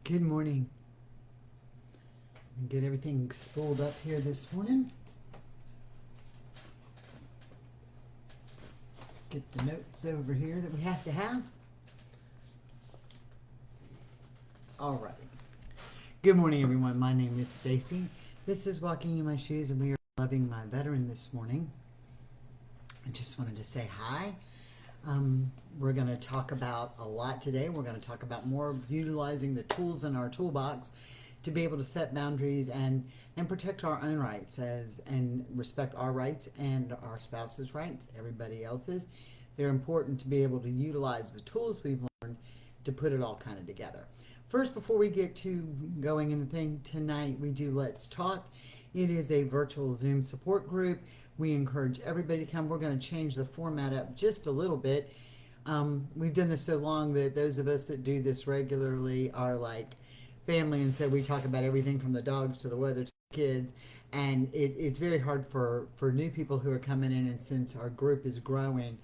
Good morning. Get everything spooled up here this morning. Get the notes over here that we have to have. All right. Good morning, everyone. My name is Stacy. This is Walking in My Shoes, and we are loving my veteran this morning. I just wanted to say hi. We're going to talk about a lot today. We're going to talk about more of utilizing the tools in our toolbox to be able to set boundaries and protect our own rights and respect our rights and our spouse's rights, everybody else's. They're important to be able to utilize the tools we've learned to put it all kind of together. First, before we get to going in the thing tonight, we do Let's Talk. It is a virtual Zoom support group. We encourage everybody to come. We're going to change the format up just a little bit. We've done this so long that those of us that do this regularly are like family, and so we talk about everything from the dogs to the weather to the kids, and it's very hard for new people who are coming in, and since our group is growing,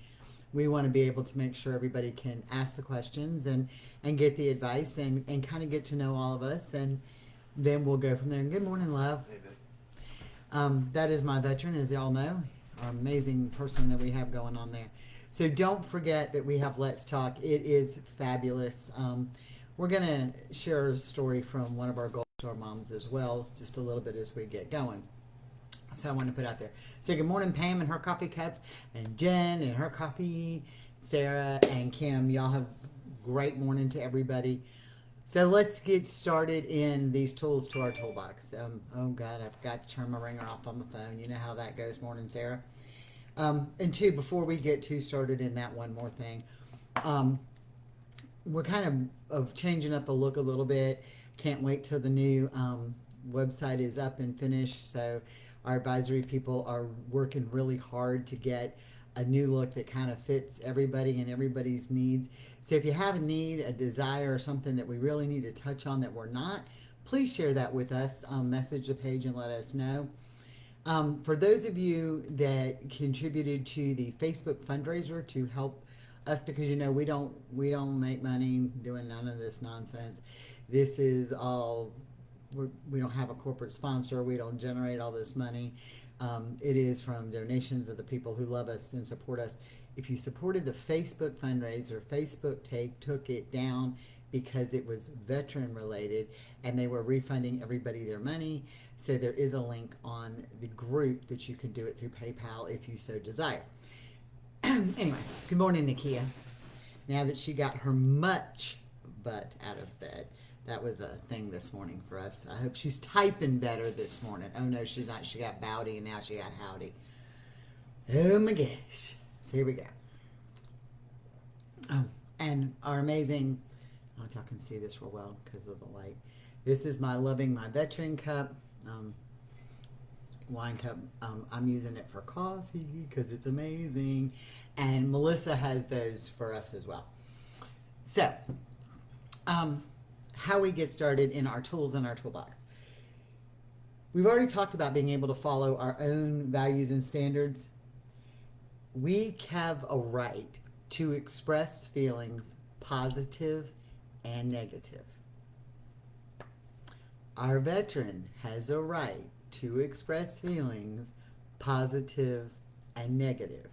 we want to be able to make sure everybody can ask the questions and get the advice and kind of get to know all of us, and then we'll go from there. And good morning, love. Hey, babe. That is my veteran, as y'all know, our amazing person that we have going on there. So don't forget that we have Let's Talk. It is fabulous. We're going to share a story from one of our Gold Star moms as well, just a little bit as we get going. So I want to put out there. So good morning, Pam and her coffee cups, and Jen and her coffee, Sarah and Kim. Y'all have great morning to everybody. So let's get started in these tools to our toolbox. Oh God, I forgot to turn my ringer off on my phone. You know how that goes. Morning, Sarah. And two, before we get too started in that, one more thing. We're kind of changing up the look a little bit. Can't wait till the new website is up and finished. So our advisory people are working really hard to get a new look that kind of fits everybody and everybody's needs. So if you have a need, a desire, or something that we really need to touch on that we're not, please share that with us. Message the page and let us know. For those of you that contributed to the Facebook fundraiser to help us, because you know we don't make money doing none of this nonsense. This is all, we don't have a corporate sponsor. We don't generate all this money. It is from donations of the people who love us and support us. If you supported the Facebook fundraiser, Facebook took it down because it was veteran related and they were refunding everybody their money. So there is a link on the group that you can do it through PayPal if you so desire. Anyway, good morning, Nakia. Now that she got her much butt out of bed, that was a thing this morning for us. I hope she's typing better this morning. Oh no, she's not. She got bowdy and now she got howdy. Oh my gosh. So here we go. Oh, and our amazing, I don't know if y'all can see this real well because of the light. This is my Loving My Veteran cup. Wine cup. I'm using it for coffee because it's amazing. And Melissa has those for us as well. So, how we get started in our tools in our toolbox. We've already talked about being able to follow our own values and standards. We have a right to express feelings, positive and negative. Our veteran has a right to express feelings, positive and negative.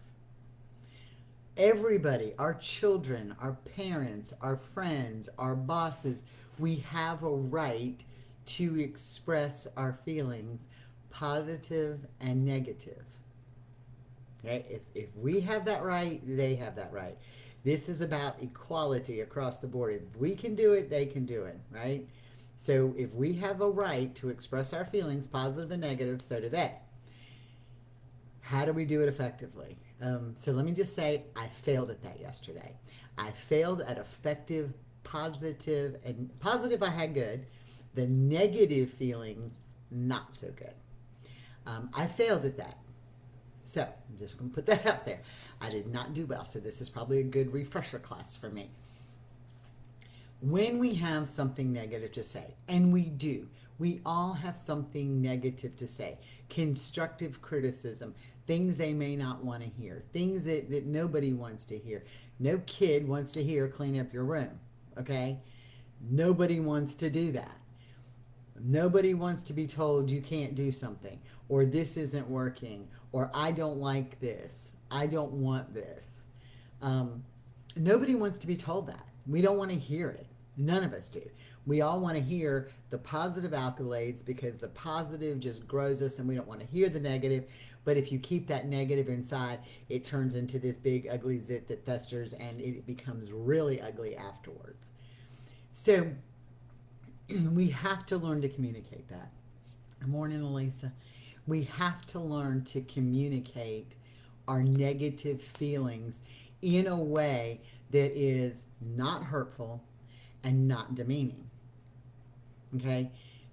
Everybody, our children, our parents, our friends, our bosses, we have a right to express our feelings, positive and negative. Okay? If we have that right, they have that right. This is about equality across the board. If we can do it, they can do it, right? So if we have a right to express our feelings, positive and negative, so do they. How do we do it effectively? So let me just say, I failed at that yesterday. I failed at effective, positive, and positive I had good. The negative feelings, not so good. I failed at that. So I'm just going to put that out there. I did not do well, so this is probably a good refresher class for me. When we have something negative to say, and we do, we all have something negative to say, constructive criticism, things they may not want to hear, things that nobody wants to hear. No kid wants to hear clean up your room, okay? Nobody wants to do that. Nobody wants to be told you can't do something, or this isn't working, or I don't like this, I don't want this. Um, Nobody wants to be told that. We don't want to hear it. None of us do. We all want to hear the positive accolades because the positive just grows us and we don't want to hear the negative. But if you keep that negative inside, it turns into this big ugly zit that festers and it becomes really ugly afterwards. So we have to learn to communicate that. Good morning, Elisa. We have to learn to communicate our negative feelings in a way that is not hurtful and not demeaning. Okay?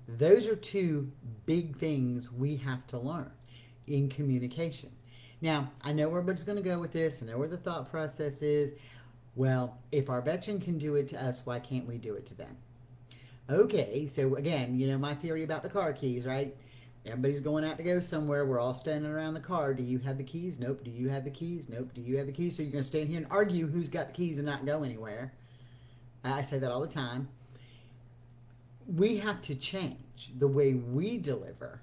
Those are two big things we have to learn in communication. Now, I know where everybody's going to go with this. I know where the thought process is. Well, if our veteran can do it to us, why can't we do it to them? Okay, so again, my theory about the car keys, right? Everybody's going out to go somewhere. We're all standing around the car. Do you have the keys? Nope. Do you have the keys? Nope. Do you have the keys? So you're going to stand here and argue who's got the keys and not go anywhere. I say that all the time. We have to change the way we deliver.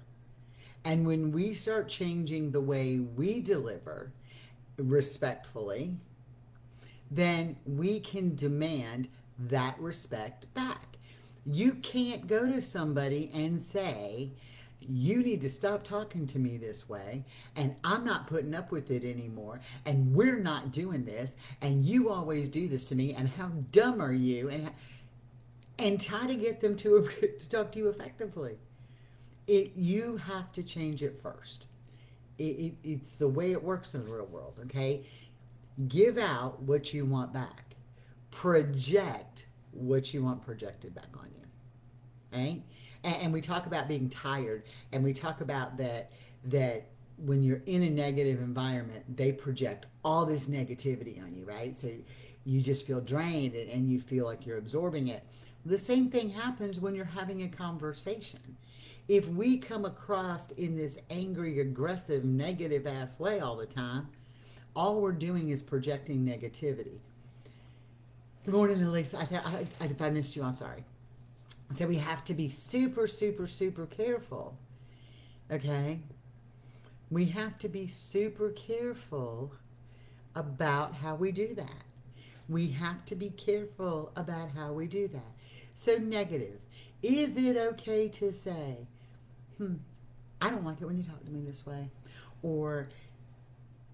And when we start changing the way we deliver respectfully, then we can demand that respect back. You can't go to somebody and say, you need to stop talking to me this way, and I'm not putting up with it anymore, and we're not doing this, and you always do this to me, and how dumb are you? And try to get them to talk to you effectively. You have to change it first. It's the way it works in the real world, okay? Give out what you want back. Project what you want projected back on you. Right? And we talk about being tired, and we talk about that when you're in a negative environment, they project all this negativity on you, right? So you just feel drained and you feel like you're absorbing it. The same thing happens when you're having a conversation. If we come across in this angry, aggressive, negative ass way all the time, all we're doing is projecting negativity. Good morning, Elisa. If I missed you, I'm sorry. So we have to be super, super, super careful. Okay? We have to be super careful about how we do that. We have to be careful about how we do that. So negative. Is it okay to say, I don't like it when you talk to me this way? Or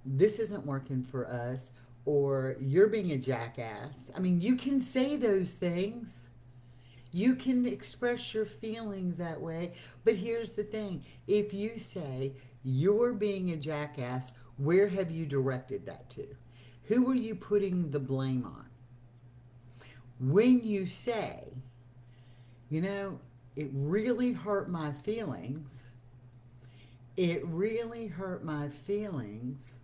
this isn't working for us? Or you're being a jackass? I mean, you can say those things. You can express your feelings that way. But here's the thing. If you say, you're being a jackass, where have you directed that to? Who are you putting the blame on? When you say, it really hurt my feelings, it really hurt my feelings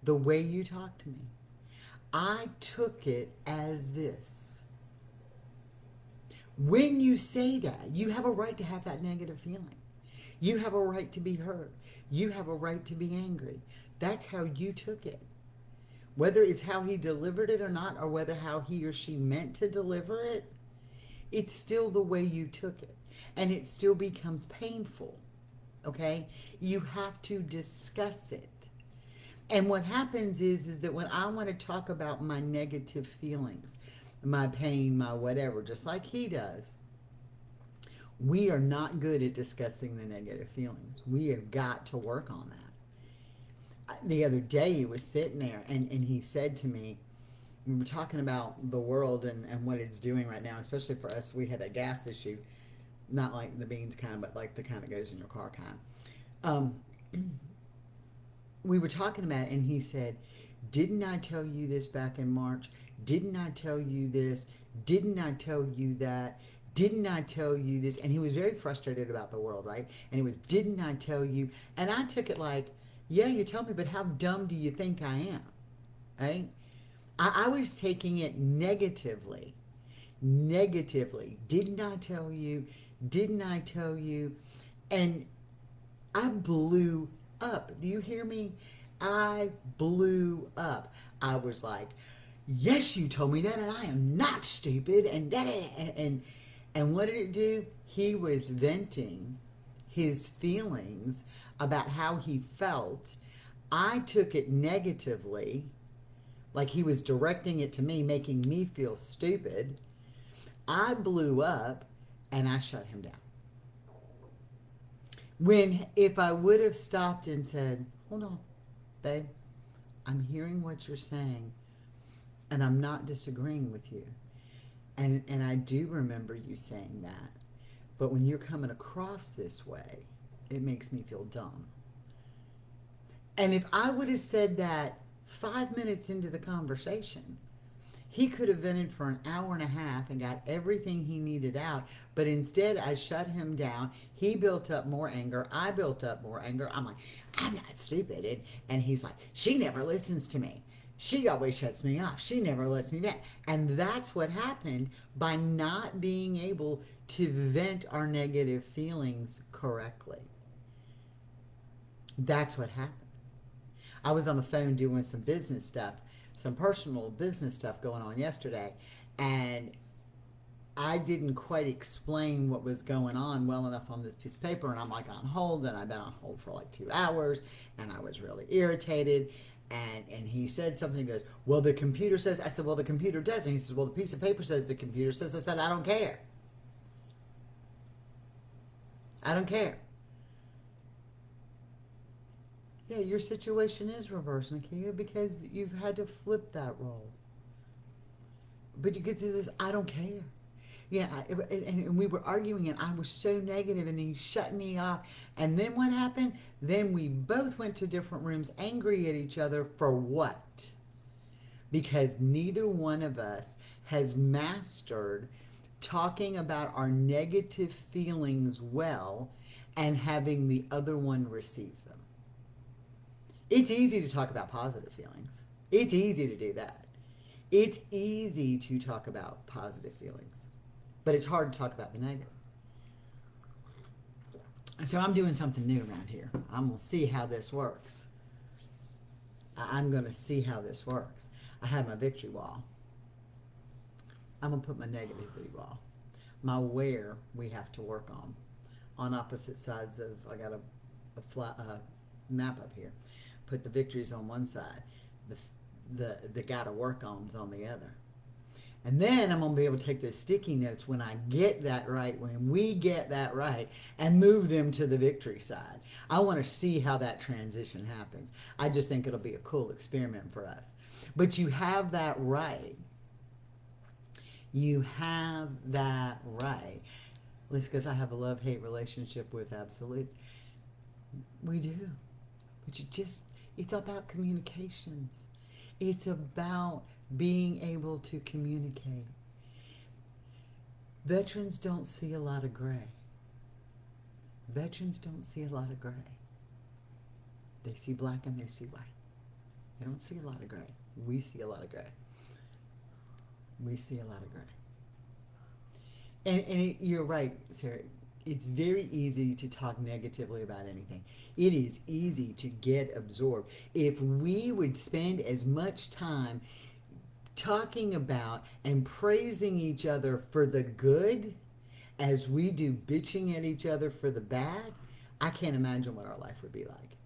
the way you talked to me. I took it as this. When you say that, you have a right to have that negative feeling. You have a right to be hurt. You have a right to be angry. That's how you took it. Whether it's how he delivered it or not, or whether how he or she meant to deliver it, it's still the way you took it. And it still becomes painful. Okay? You have to discuss it. And what happens is that when I want to talk about my negative feelings, my pain, my whatever, just like he does, we are not good at discussing the negative feelings. We have got to work on that. The other day he was sitting there and he said to me, we were talking about the world and what it's doing right now, especially for us. We had a gas issue, not like the beans kind, but like the kind that goes in your car kind. We were talking about it, and he said, didn't I tell you this back in March? Didn't I tell you this? Didn't I tell you that? Didn't I tell you this? And he was very frustrated about the world, right? And it was, didn't I tell you? And I took it like, yeah, you told me, but how dumb do you think I am? Right? I was taking it negatively. Negatively. Didn't I tell you? Didn't I tell you? And I blew up. Do you hear me? I blew up. I was like, yes, you told me that, and I am not stupid. And what did it do? He was venting his feelings about how he felt. I took it negatively, like he was directing it to me, making me feel stupid. I blew up and I shut him down. When if I would have stopped and said, hold on, babe, I'm hearing what you're saying and I'm not disagreeing with you. And I do remember you saying that. But when you're coming across this way, it makes me feel dumb. And if I would have said that 5 minutes into the conversation, he could have vented for an hour and a half and got everything he needed out. But instead, I shut him down. He built up more anger. I built up more anger. I'm like, I'm not stupid. And he's like, she never listens to me. She always shuts me off. She never lets me vent. And that's what happened by not being able to vent our negative feelings correctly. That's what happened. I was on the phone doing some business stuff, some personal business stuff going on yesterday, and I didn't quite explain what was going on well enough on this piece of paper, and I'm like on hold, and I've been on hold for like 2 hours, and I was really irritated, and he said something. He goes, well, the computer says. I said, well, the computer doesn't. He says, well, the piece of paper says the computer says. I said, I don't care. I don't care. Yeah, your situation is reversed, Nakia, because you've had to flip that role. But you get through this, I don't care. Yeah, and we were arguing, and I was so negative, and he shut me off. And then what happened? Then we both went to different rooms, angry at each other for what? Because neither one of us has mastered talking about our negative feelings well and having the other one receive them. It's easy to talk about positive feelings. It's easy to do that. It's easy to talk about positive feelings, but it's hard to talk about the negative. So I'm doing something new around here. I'm going to see how this works. I'm going to see how this works. I have my victory wall. I'm going to put my negativity wall. My where we have to work on opposite sides of, I got a map up here. Put the victories on one side, the gotta work on's on the other. And then I'm going to be able to take those sticky notes when I get that right, when we get that right, and move them to the victory side. I want to see how that transition happens. I just think it'll be a cool experiment for us. But you have that right. You have that right. At least because I have a love-hate relationship with absolute. We do. But it's about communications. It's about being able to communicate. Veterans don't see a lot of gray. Veterans don't see a lot of gray. They see black and they see white. They don't see a lot of gray. We see a lot of gray. We see a lot of gray. And you're right, Sarah. It's very easy to talk negatively about anything. It is easy to get absorbed. If we would spend as much time talking about and praising each other for the good as we do bitching at each other for the bad, I can't imagine what our life would be like.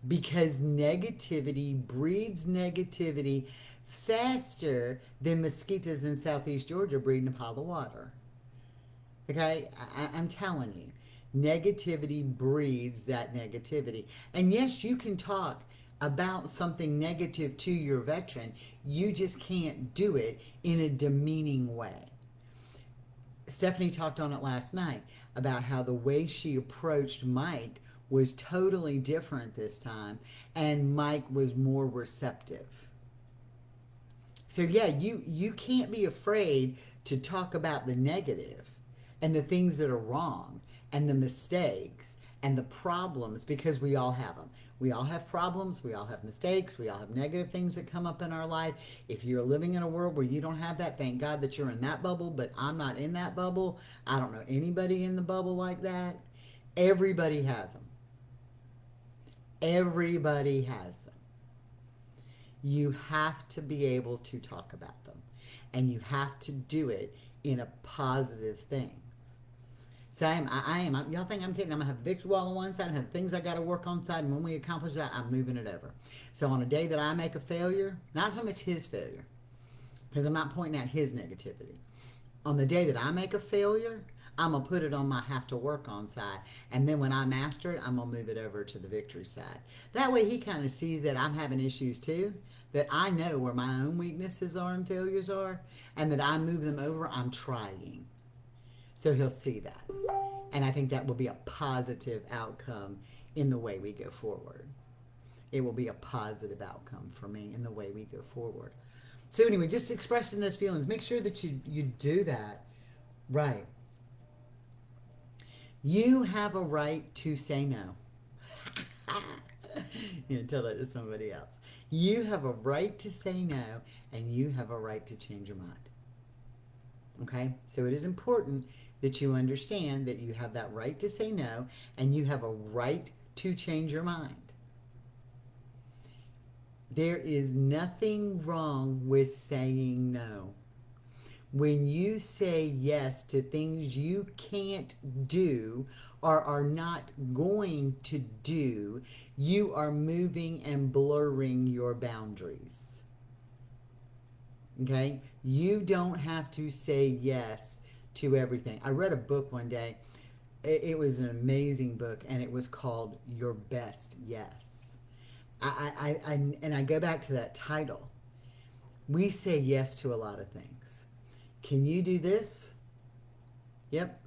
Because negativity breeds negativity faster than mosquitoes in Southeast Georgia breeding a pile of water. Okay, I'm telling you, negativity breeds that negativity. And yes, you can talk about something negative to your veteran. You just can't do it in a demeaning way. Stephanie talked on it last night about how the way she approached Mike was totally different this time, and Mike was more receptive. So yeah, you can't be afraid to talk about the negative and the things that are wrong and the mistakes and the problems, because we all have them. We all have problems, we all have mistakes, we all have negative things that come up in our life. If you're living in a world where you don't have that, thank God that you're in that bubble, but I'm not in that bubble. I don't know anybody in the bubble like that. Everybody has them. Everybody has them. You have to be able to talk about them, and you have to do it in a positive thing. So y'all think I'm kidding? I'm gonna have a victory wall on one side and have things I got to work on side. And when we accomplish that, I'm moving it over. So on a day that I make a failure, not so much his failure, because I'm not pointing at his negativity. On the day that I make a failure, I'm gonna put it on my have to work on side. And then when I master it, I'm gonna move it over to the victory side. That way he kind of sees that I'm having issues too, that I know where my own weaknesses are and failures are, and that I move them over, I'm trying. So he'll see that. And I think that will be a positive outcome in the way we go forward. It will be a positive outcome for me in the way we go forward. So anyway, just expressing those feelings. Make sure that you do that right. You have a right to say no. You know, tell that to somebody else. You have a right to say no, and you have a right to change your mind. Okay? So it is important that you understand that you have that right to say no, and you have a right to change your mind. There is nothing wrong with saying no. When you say yes to things you can't do or are not going to do, you are moving and blurring your boundaries. Okay? You don't have to say yes to everything. I read a book one day. It was an amazing book, and it was called Your Best Yes. And I go back to that title. We say yes to a lot of things. Can you do this? Yep.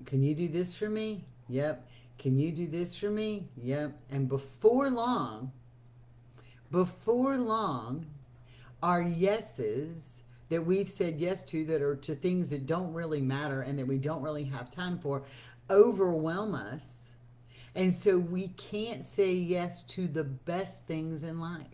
Can you do this for me? Yep. Can you do this for me? Yep. And before long, our yeses that we've said yes to, that are to things that don't really matter and that we don't really have time for, overwhelm us. And so we can't say yes to the best things in life.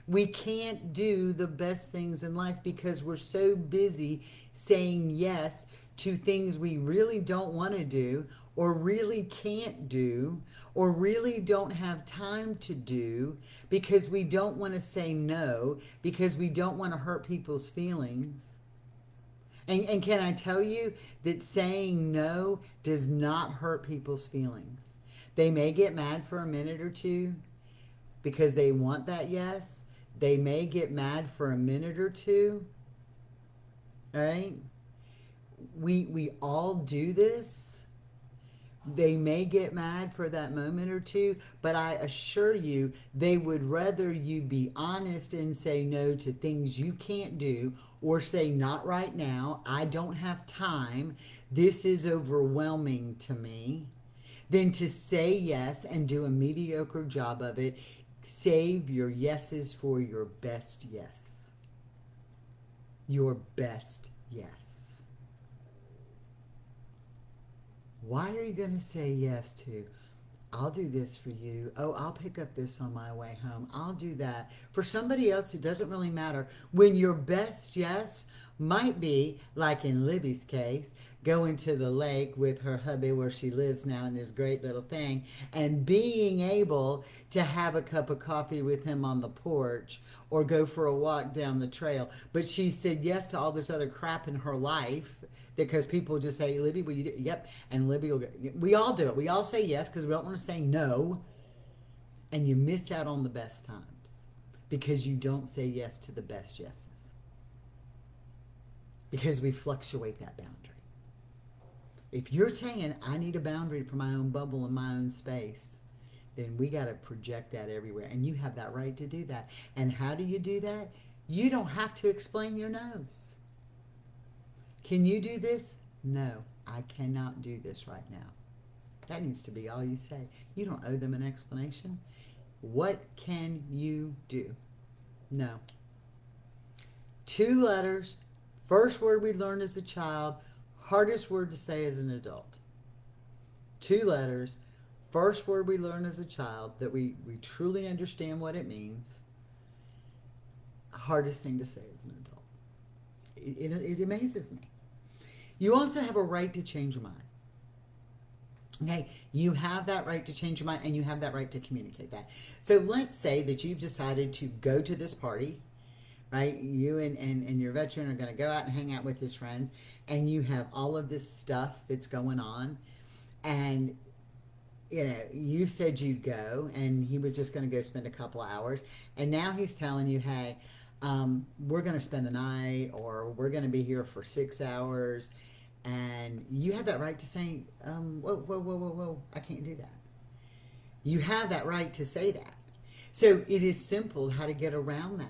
We can't do the best things in life because we're so busy saying yes to things we really don't want to do, or really can't do, or really don't have time to do, because we don't want to say no, because we don't want to hurt people's feelings. And can I tell you that saying no does not hurt people's feelings? They may get mad for a minute or two because they want that yes. They may get mad for a minute or two. All right? We all do this. They may get mad for that moment or two, but I assure you, they would rather you be honest and say no to things you can't do, or say not right now, I don't have time, this is overwhelming to me, than to say yes and do a mediocre job of it. Save your yeses for your best yes. Your best yes. Why are you going to say yes to, I'll do this for you. Oh, I'll pick up this on my way home. I'll do that. For somebody else, it doesn't really matter. When your best yes might be, like in Libby's case, going to the lake with her hubby where she lives now in this great little thing, and being able to have a cup of coffee with him on the porch or go for a walk down the trail. But she said yes to all this other crap in her life because people just say, Libby, will you do? Yep. And Libby will go. We all do it. We all say yes because we don't want to say no. And you miss out on the best times because you don't say yes to the best yeses. Because we fluctuate that boundary. If you're saying, I need a boundary for my own bubble and my own space, then we got to project that everywhere. And you have that right to do that. And how do you do that? You don't have to explain your no's. Can you do this? No, I cannot do this right now. That needs to be all you say. You don't owe them an explanation. What can you do? No. 2 letters. First word we learned as a child. Hardest word to say as an adult. 2 letters. First word we learned as a child that we truly understand what it means. Hardest thing to say as an adult. It amazes me. You also have a right to change your mind. Okay, you have that right to change your mind and you have that right to communicate that. So let's say that you've decided to go to this party, right? You and your veteran are going to go out and hang out with his friends, and you have all of this stuff that's going on. And you said you'd go, and he was just going to go spend a couple of hours, and now he's telling you, hey, we're going to spend the night, or we're going to be here for 6 hours, and you have that right to say, whoa, whoa, whoa, whoa, whoa, I can't do that. You have that right to say that. So it is simple how to get around that.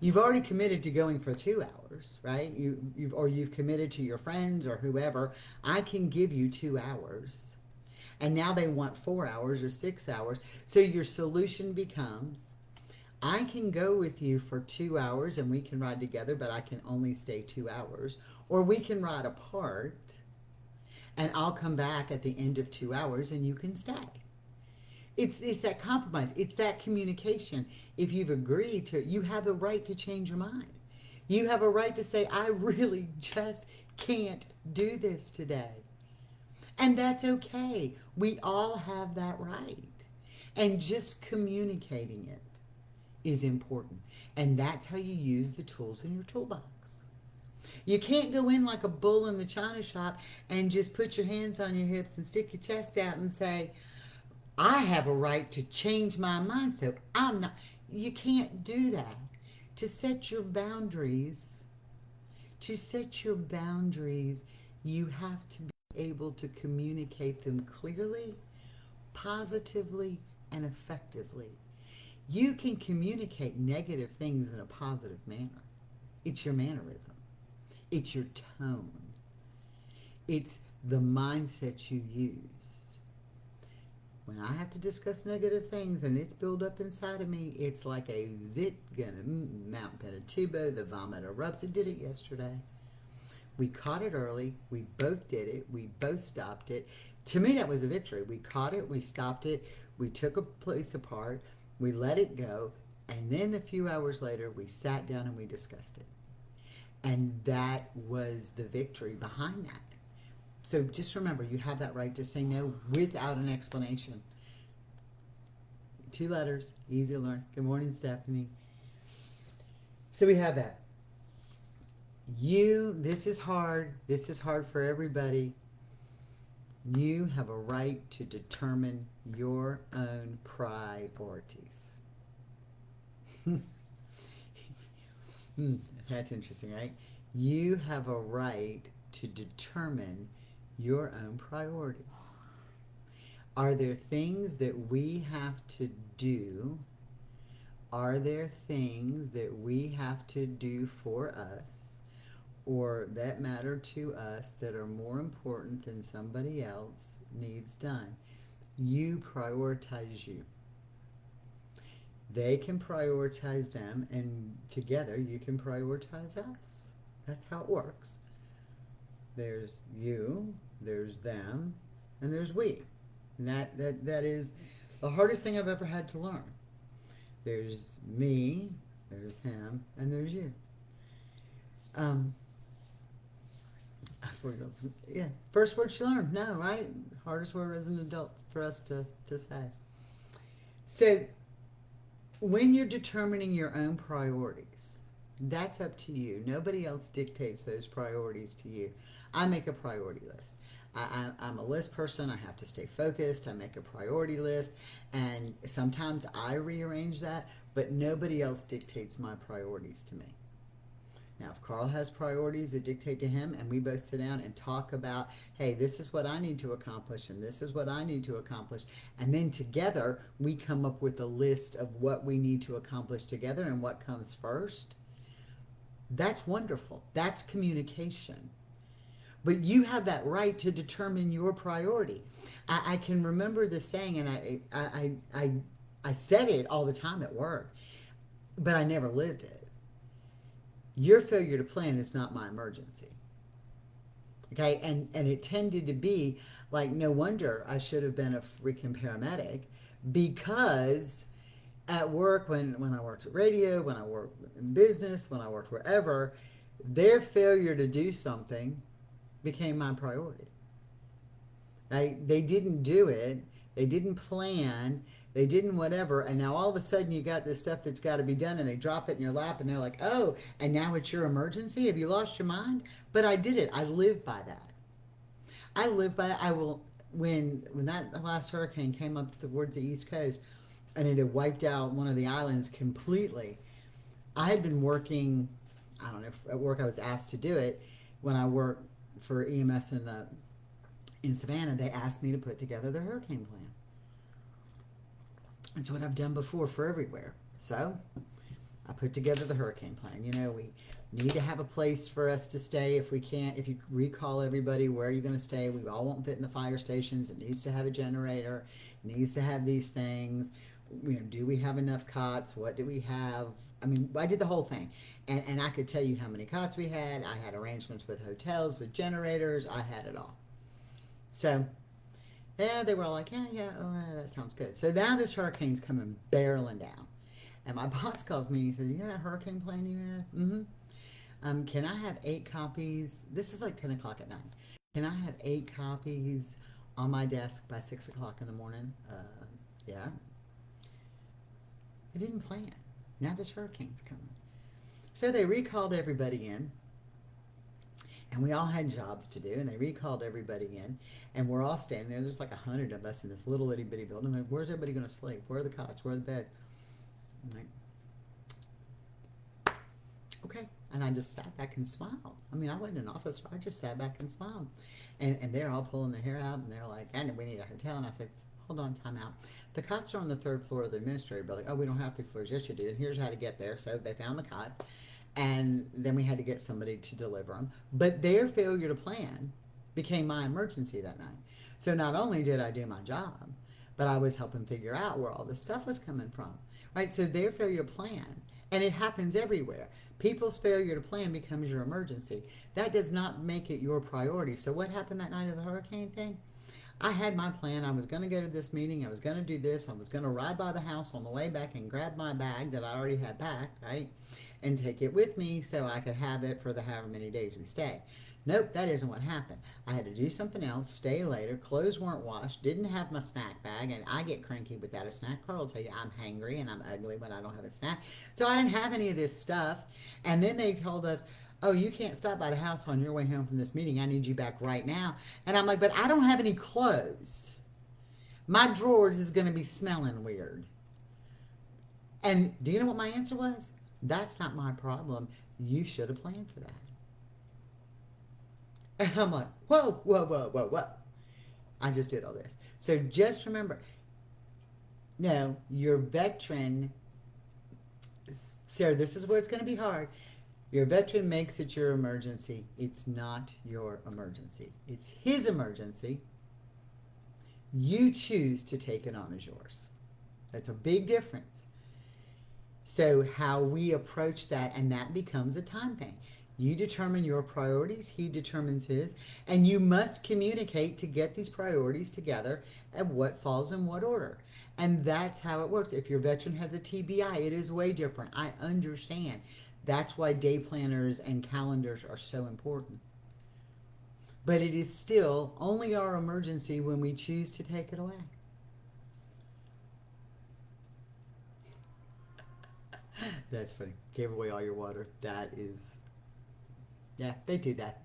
You've already committed to going for 2 hours, right? You've committed to your friends or whoever. I can give you 2 hours, and now they want 4 hours or 6 hours. So your solution becomes, I can go with you for 2 hours and we can ride together, but I can only stay 2 hours. Or we can ride apart and I'll come back at the end of 2 hours and you can stay. It's that compromise. It's that communication. If you've agreed to, you have the right to change your mind. You have a right to say, I really just can't do this today. And that's okay. We all have that right. And just communicating it is important. And that's how you use the tools in your toolbox. You can't go in like a bull in the china shop and just put your hands on your hips and stick your chest out and say, I have a right to change my mind, so I'm not. You can't do that. To set your boundaries, you have to be able to communicate them clearly, positively, and effectively. You can communicate negative things in a positive manner. It's your mannerism. It's your tone. It's the mindset you use. When I have to discuss negative things and it's built up inside of me, it's like a zit gonna Mount Pinatubo, the vomit erupts. It did it yesterday. We caught it early. We both did it. We both stopped it. To me, that was a victory. We caught it. We stopped it. We took a place apart. We let it go. And then a few hours later, we sat down and we discussed it. And that was the victory behind that. So just remember, you have that right to say no without an explanation. 2 letters, easy to learn. Good morning, Stephanie. So we have that. This is hard. This is hard for everybody. You have a right to determine your own priorities. That's interesting, right? You have a right to determine your own priorities. Are there things that we have to do? Are there things that we have to do for us or that matter to us that are more important than somebody else needs done? You prioritize you. They can prioritize them, and together you can prioritize us. That's how it works. There's you, there's them, and there's we. And that is the hardest thing I've ever had to learn. There's me, there's him, and there's you. First word you learn. No, right? Hardest word as an adult for us to say. So when you're determining your own priorities, that's up to you. Nobody else dictates those priorities to you. I make a priority list. I'm a list person. I have to stay focused. I make a priority list, and sometimes I rearrange that, but nobody else dictates my priorities to me. Now, if Carl has priorities that dictate to him, and we both sit down and talk about, hey, this is what I need to accomplish, and this is what I need to accomplish, and then together we come up with a list of what we need to accomplish together and what comes first, that's wonderful. That's communication. But you have that right to determine your priority. I can remember this saying, and I said it all the time at work, but I never lived it. Your failure to plan is not my emergency. Okay, and it tended to be like, no wonder I should have been a freaking paramedic, because at work, when I worked at radio, when I worked in business, when I worked wherever, their failure to do something became my priority. They didn't do it. They didn't plan. They didn't whatever. And now all of a sudden you got this stuff that's got to be done, and they drop it in your lap, and they're like, oh, and now it's your emergency? Have you lost your mind? But I did it. I live by that. I live by it. I will. When that last hurricane came up towards the East Coast, and it had wiped out one of the islands completely, I had been working. I don't know if at work I was asked to do it. When I worked for EMS in Savannah, they asked me to put together their hurricane plan. It's what I've done before for everywhere. So I put together the hurricane plan. You know, we need to have a place for us to stay if we can't. If you recall everybody, where are you going to stay? We all won't fit in the fire stations. It needs to have a generator. It needs to have these things. You know, do we have enough cots? What do we have? I mean, I did the whole thing. And I could tell you how many cots we had. I had arrangements with hotels, with generators. I had it all. So yeah, they were all like, yeah, oh, that sounds good. So now this hurricane's coming barreling down. And my boss calls me and he says, you got that hurricane plan you had? Mm-hmm. Can I have 8 copies? This is like 10 o'clock at night. Can I have 8 copies on my desk by 6 o'clock in the morning? Yeah. I didn't plan. Now this hurricane's coming. So they recalled everybody in. And we all had jobs to do, and they recalled everybody in, and we're all standing there. There's like 100 of us in this little itty bitty building. Like, where's everybody going to sleep? Where are the cots? Where are the beds? I'm like, okay. And I just sat back and smiled. I mean, I wasn't an officer. I just sat back and smiled. And they're all pulling their hair out, and they're like, and we need a hotel. And I said, hold on, time out. The cots are on the 3rd floor of the administrative building. Oh, we don't have 3 floors. Yes, you do. And here's how to get there. So they found the cots. And then we had to get somebody to deliver them. But their failure to plan became my emergency that night. So not only did I do my job, but I was helping figure out where all this stuff was coming from. Right? So their failure to plan, and it happens everywhere. People's failure to plan becomes your emergency. That does not make it your priority. So what happened that night of the hurricane thing? I had my plan. I was going to go to this meeting. I was going to do this. I was going to ride by the house on the way back and grab my bag that I already had packed, right? And take it with me so I could have it for the however many days we stay. Nope, that isn't what happened. I had to do something else, stay later, clothes weren't washed, didn't have my snack bag, and I get cranky without a snack. Carl will tell you I'm hangry and I'm ugly when I don't have a snack. So I didn't have any of this stuff. And then they told us, oh, you can't stop by the house on your way home from this meeting. I need you back right now. And I'm like, but I don't have any clothes. My drawers is going to be smelling weird. And do you know what my answer was? That's not my problem. You should have planned for that. And I'm like, whoa, whoa, whoa, whoa, whoa. I just did all this. So just remember, no, your veteran, Sarah, this is where it's going to be hard. Your veteran makes it your emergency. It's not your emergency. It's his emergency. You choose to take it on as yours. That's a big difference. So how we approach that, and that becomes a time thing. You determine your priorities, he determines his, and you must communicate to get these priorities together and what falls in what order. And that's how it works. If your veteran has a TBI, it is way different. I understand. That's why day planners and calendars are so important. But it is still only our emergency when we choose to take it away. That's funny. Gave away all your water. That is... Yeah, they do that.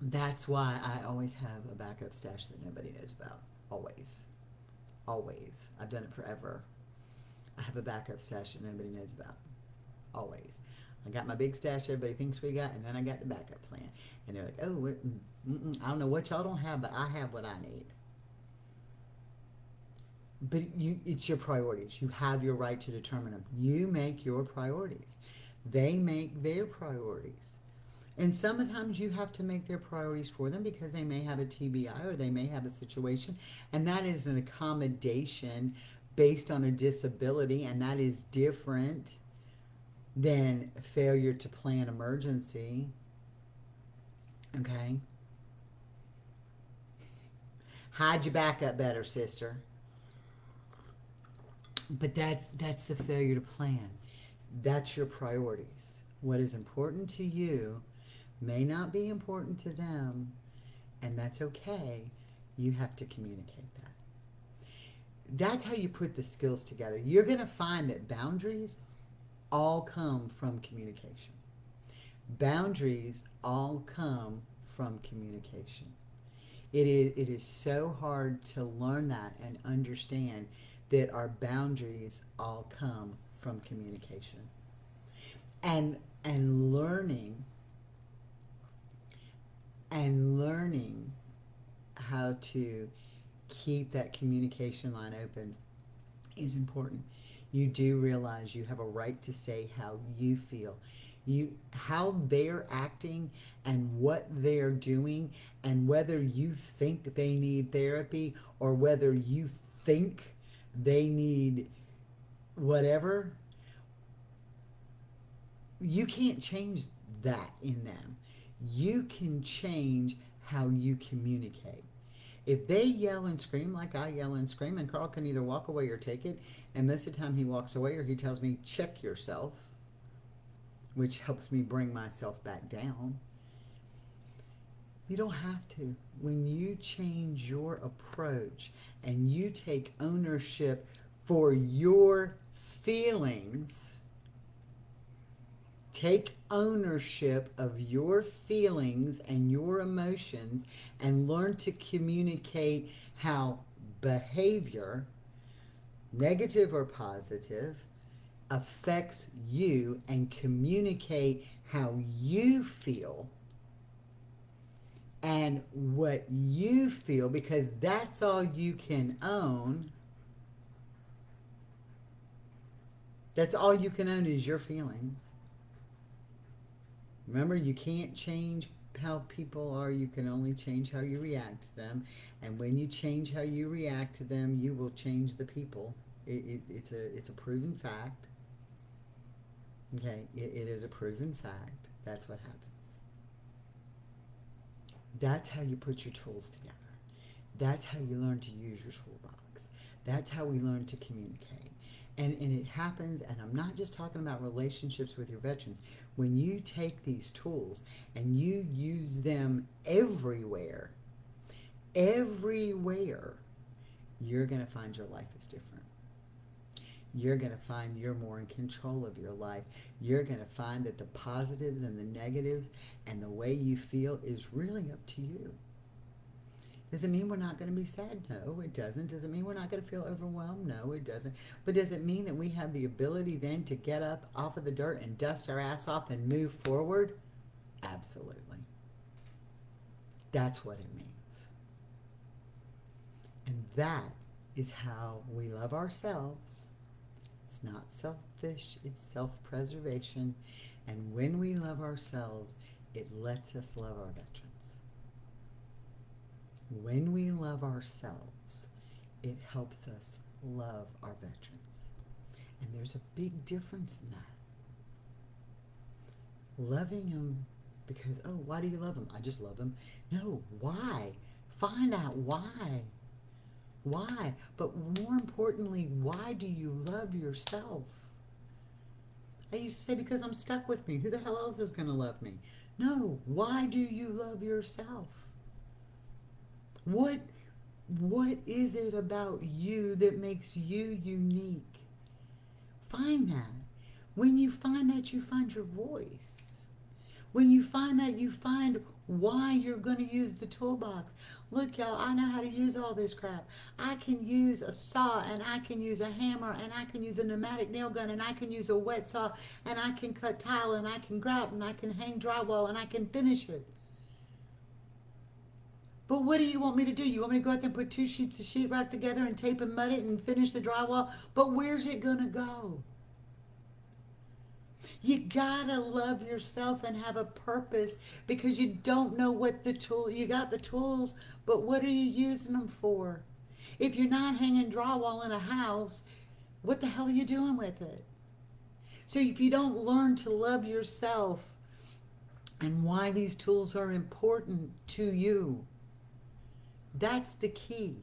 That's why I always have a backup stash that nobody knows about. Always. Always. I've done it forever. I have a backup stash that nobody knows about. Always. I got my big stash everybody thinks we got, and then I got the backup plan. And they're like, oh, I don't know what y'all don't have, but I have what I need. But it's your priorities. You have your right to determine them. You make your priorities. They make their priorities. And sometimes you have to make their priorities for them because they may have a TBI or they may have a situation. And that is an accommodation based on a disability, and that is different than failure to plan emergency. Okay? Hide your backup better, sister. But that's the failure to plan. That's your priorities. What is important to you may not be important to them, and that's okay. You have to communicate that. That's how you put the skills together. You're going to find that boundaries all come from communication. Boundaries all come from communication. It is so hard to learn that and understand that our boundaries all come from communication. And learning how to keep that communication line open is important. You do realize you have a right to say how you feel. How they're acting and what they're doing, and whether you think they need therapy or whether you think they need whatever, you can't change that in them. You can change how you communicate. If they yell and scream like I yell and scream, and Carl can either walk away or take it, and most of the time he walks away or he tells me, check yourself, which helps me bring myself back down. You don't have to. When you change your approach and you take ownership for your feelings, take ownership of your feelings and your emotions and learn to communicate how behavior, negative or positive, affects you, and communicate how you feel and what you feel, because that's all you can own. That's all you can own is your feelings. Remember, you can't change how people are. You can only change how you react to them. And when you change how you react to them, you will change the people. It's a proven fact. Okay, it is a proven fact. That's what happens. That's how you put your tools together. That's how you learn to use your toolbox. That's how we learn to communicate. And it happens, and I'm not just talking about relationships with your veterans. When you take these tools and you use them everywhere, you're going to find your life is different. You're going to find you're more in control of your life. You're going to find that the positives and the negatives and the way you feel is really up to you. Does it mean we're not going to be sad? No, it doesn't. Does it mean we're not going to feel overwhelmed? No, it doesn't. But does it mean that we have the ability then to get up off of the dirt and dust our ass off and move forward? Absolutely. That's what it means. And that is how we love ourselves. It's not selfish, it's self-preservation. And when we love ourselves, it lets us love our veterans. When we love ourselves, it helps us love our veterans. And there's a big difference in that. Loving them because, oh, why do you love them? I just love them. No, why? Find out why. Why? But more importantly, why do you love yourself? I used to say, because I'm stuck with me. Who the hell else is going to love me? No, why do you love yourself? What is it about you that makes you unique? Find that. When you find that, you find your voice. When you find that, you find why you're going to use the toolbox. Look, y'all, I know how to use all this crap. I can use a saw, and I can use a hammer, and I can use a pneumatic nail gun, and I can use a wet saw, and I can cut tile, and I can grout, and I can hang drywall, and I can finish it. But what do you want me to do? You want me to go out there and put 2 sheets of sheetrock together and tape and mud it and finish the drywall? But where's it going to go? You gotta love yourself and have a purpose, because you don't know what the tool, you got the tools, but what are you using them for? If you're not hanging drywall in a house, what the hell are you doing with it? So if you don't learn to love yourself and why these tools are important to you, that's the key.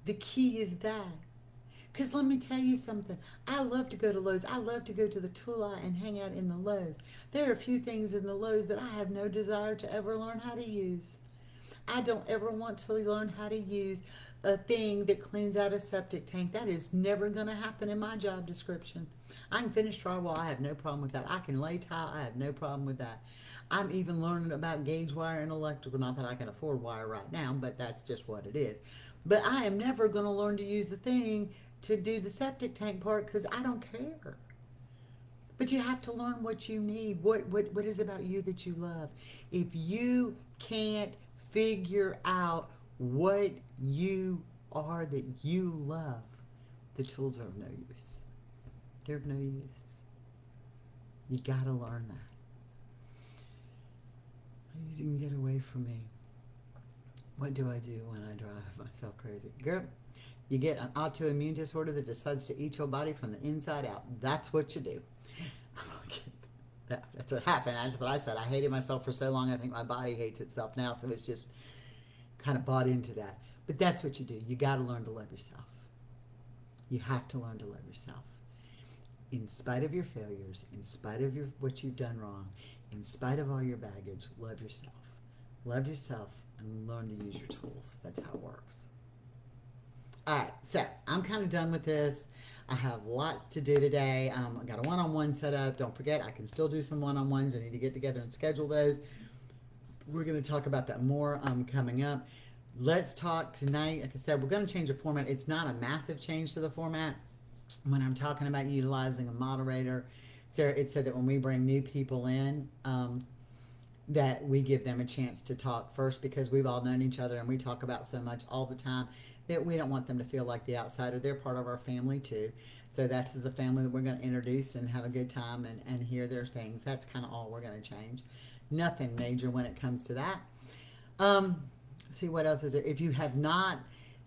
The key is that. Because let me tell you something. I love to go to Lowe's. I love to go to the tool aisle and hang out in the Lowe's. There are a few things in the Lowe's that I have no desire to ever learn how to use. I don't ever want to learn how to use a thing that cleans out a septic tank. That is never going to happen in my job description. I can finish drywall. I have no problem with that. I can lay tile. I have no problem with that. I'm even learning about gauge wire and electrical. Not that I can afford wire right now, but that's just what it is. But I am never going to learn to use the thing to do the septic tank part because I don't care. But you have to learn what you need. What is about you that you love? If you can't figure out what you are that you love, the tools are of no use. They're of no use. You gotta learn that. You can get away from me. What do I do when I drive myself crazy? Girl, you get an autoimmune disorder that decides to eat your body from the inside out. That's what you do. That's what happened. That's what I said. I hated myself for so long. I think my body hates itself now. So it's just kind of bought into that. But that's what you do. You got to learn to love yourself. You have to learn to love yourself. In spite of your failures, in spite of what you've done wrong, in spite of all your baggage, love yourself. Love yourself and learn to use your tools. That's how it works. All right, so I'm kind of done with this. I have lots to do today. I got a one-on-one set up. Don't forget, I can still do some one-on-ones. I need to get together and schedule those. We're going to talk about that more coming up. Let's talk tonight. Like I said, we're going to change the format. It's not a massive change to the format. When I'm talking about utilizing a moderator, Sarah, it said that when we bring new people in, that we give them a chance to talk first because we've all known each other and we talk about so much all the time that we don't want them to feel like the outsider. They're part of our family too. So that's the family that we're going to introduce and have a good time and hear their things. That's kind of all we're going to change. Nothing major when it comes to that. See what else is there. If you have not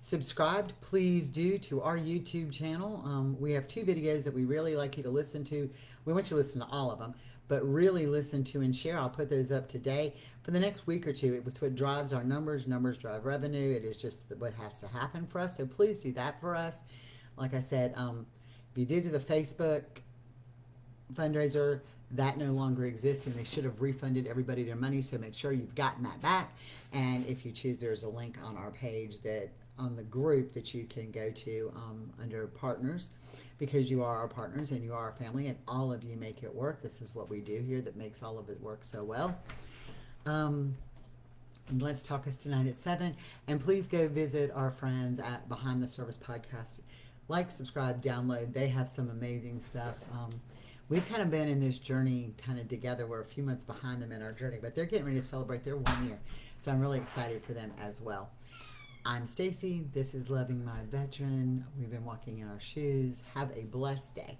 subscribed, please do to our YouTube channel. We have 2 videos that we really like you to listen to. We want you to listen to all of them, but really listen to and share. I'll put those up today for the next week or two. It was what drives our numbers. Numbers drive revenue. It is just what has to happen for us. So please do that for us. Like I said, if you did to the Facebook fundraiser, that no longer exists and they should have refunded everybody their money, so make sure you've gotten that back. And if you choose, there's a link on our page that on the group that you can go to under partners, because you are our partners and you are our family and all of you make it work. This is what we do here that makes all of it work so well. And Let's Talk us tonight at 7, and please go visit our friends at Behind the Service Podcast. Like, subscribe, download. They have some amazing stuff. We've kind of been in this journey kind of together. We're a few months behind them in our journey, but they're getting ready to celebrate their 1 year. So I'm really excited for them as well. I'm Stacy. This is Loving My Veteran. We've been walking in our shoes. Have a blessed day.